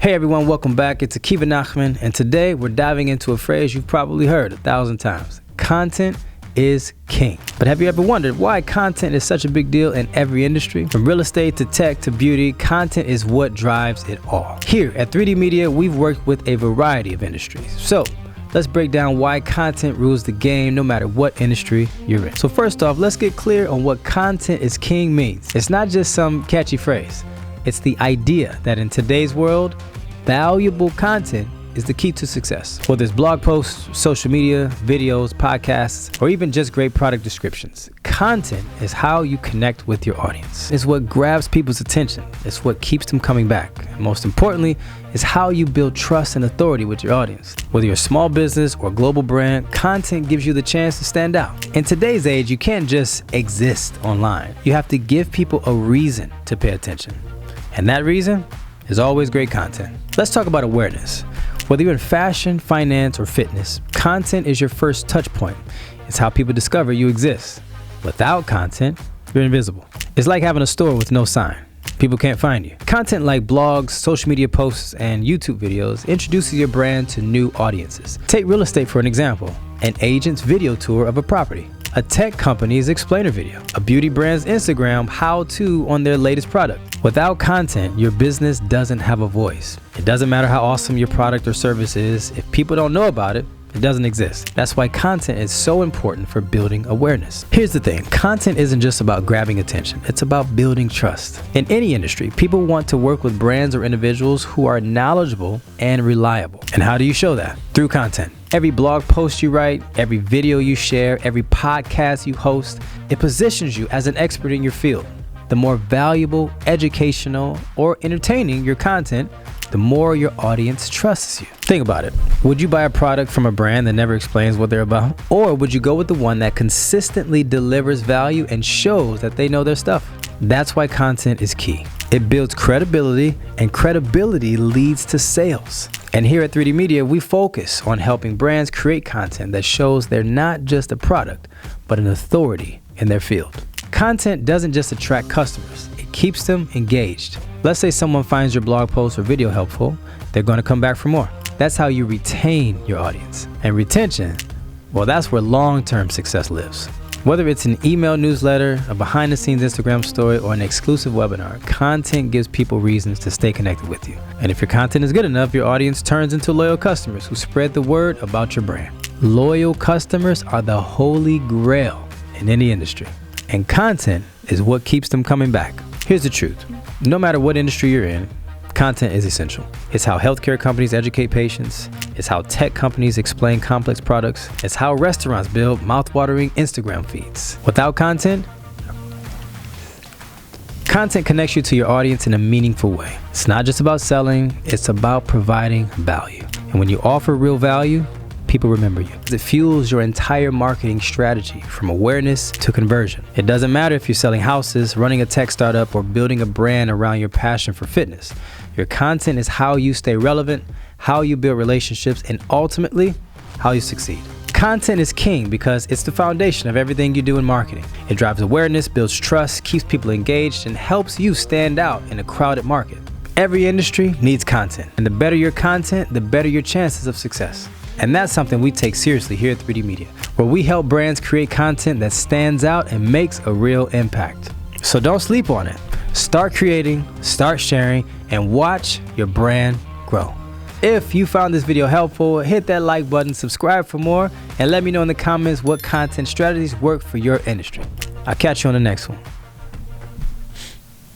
Hey everyone, welcome back. It's Akiva Nachman, and today we're diving into a phrase you've probably heard 1,000 times. Content is king. But have you ever wondered why content is such a big deal in every industry? From real estate to tech to beauty, content is what drives it all. Here at 3D Media, we've worked with a variety of industries. So let's break down why content rules the game no matter what industry you're in. So first off, let's get clear on what content is king means. It's not just some catchy phrase. It's the idea that in today's world, valuable content is the key to success. Whether it's blog posts, social media, videos, podcasts, or even just great product descriptions, content is how you connect with your audience. It's what grabs people's attention. It's what keeps them coming back. And most importantly, it's how you build trust and authority with your audience. Whether you're a small business or global brand, content gives you the chance to stand out. In today's age, you can't just exist online. You have to give people a reason to pay attention. And that reason is always great content. Let's talk about awareness. Whether you're in fashion, finance, or fitness, content is your first touch point. It's how people discover you exist. Without content, you're invisible. It's like having a store with no sign. People can't find you. Content like blogs, social media posts, and YouTube videos introduces your brand to new audiences. Take real estate for an example. An agent's video tour of a property. A tech company's explainer video. A beauty brand's Instagram how-to on their latest product. Without content, your business doesn't have a voice. It doesn't matter how awesome your product or service is. If people don't know about it, it doesn't exist. That's why content is so important for building awareness. Here's the thing, content isn't just about grabbing attention. It's about building trust. In any industry, people want to work with brands or individuals who are knowledgeable and reliable. And how do you show that? Through content. Every blog post you write, every video you share, every podcast you host, it positions you as an expert in your field. The more valuable, educational, or entertaining your content, the more your audience trusts you. Think about it. Would you buy a product from a brand that never explains what they're about? Or would you go with the one that consistently delivers value and shows that they know their stuff? That's why content is key. It builds credibility, and credibility leads to sales. And here at 3D Media, we focus on helping brands create content that shows they're not just a product, but an authority in their field. Content doesn't just attract customers, it keeps them engaged. Let's say someone finds your blog post or video helpful, they're going to come back for more. That's how you retain your audience. And retention, well, that's where long-term success lives. Whether it's an email newsletter, a behind-the-scenes Instagram story, or an exclusive webinar, content gives people reasons to stay connected with you. And if your content is good enough, your audience turns into loyal customers who spread the word about your brand. Loyal customers are the holy grail in any industry. And content is what keeps them coming back. Here's the truth. No matter what industry you're in, content is essential. It's how healthcare companies educate patients. It's how tech companies explain complex products. It's how restaurants build mouth-watering Instagram feeds. Without content connects you to your audience in a meaningful way. It's not just about selling, it's about providing value. And when you offer real value, people remember you. It fuels your entire marketing strategy from awareness to conversion. It doesn't matter if you're selling houses, running a tech startup, or building a brand around your passion for fitness. Your content is how you stay relevant, how you build relationships, and ultimately, how you succeed. Content is king because it's the foundation of everything you do in marketing. It drives awareness, builds trust, keeps people engaged, and helps you stand out in a crowded market. Every industry needs content, and the better your content, the better your chances of success. And that's something we take seriously here at 3D Media, where we help brands create content that stands out and makes a real impact. So don't sleep on it. Start creating, start sharing, and watch your brand grow. If you found this video helpful, hit that like button, subscribe for more, and let me know in the comments what content strategies work for your industry. I'll catch you on the next one.